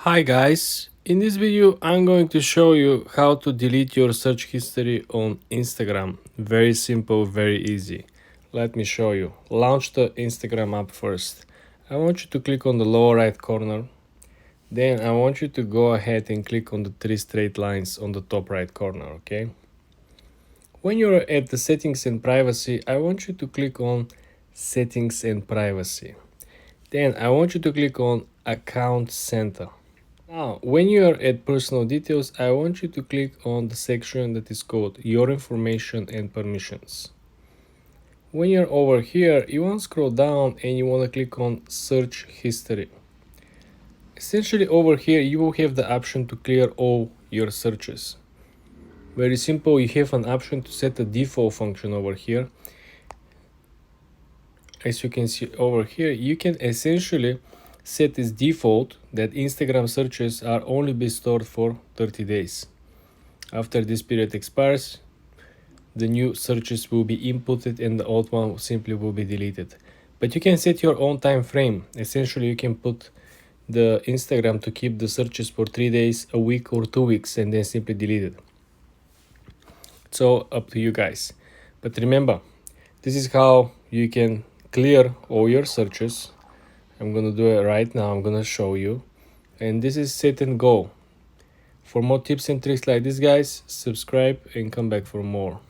Hi guys, in this video I'm going to show you how to delete your search history on Instagram. Very simple, very easy. Let me show you. Launch the Instagram app first. I want you to click on the lower right corner. Then I want you to go ahead and click on the three straight lines on the top right corner, okay? When you're at the settings and privacy, I want you to click on settings and privacy. Then I want you to click on account center. Now, when you are at personal details, I want you to click on the section that is called your information and permissions. When you're over here, you want to scroll down and you want to click on search history. Essentially over here, you will have the option to clear all your searches. Very simple, you have an option to set a default function over here. As you can see over here, you can essentially set as default that Instagram searches are only be stored for 30 days. After this period expires, the new searches will be inputted and the old one simply will be deleted. But you can set your own time frame. Essentially, you can put the Instagram to keep the searches for 3 days, a week or 2 weeks and then simply delete it. It's all up to you guys. But remember, this is how you can clear all your searches. I'm gonna do it right now. I'm gonna show you. And this is set and go. For more tips and tricks like this, guys, subscribe and come back for more.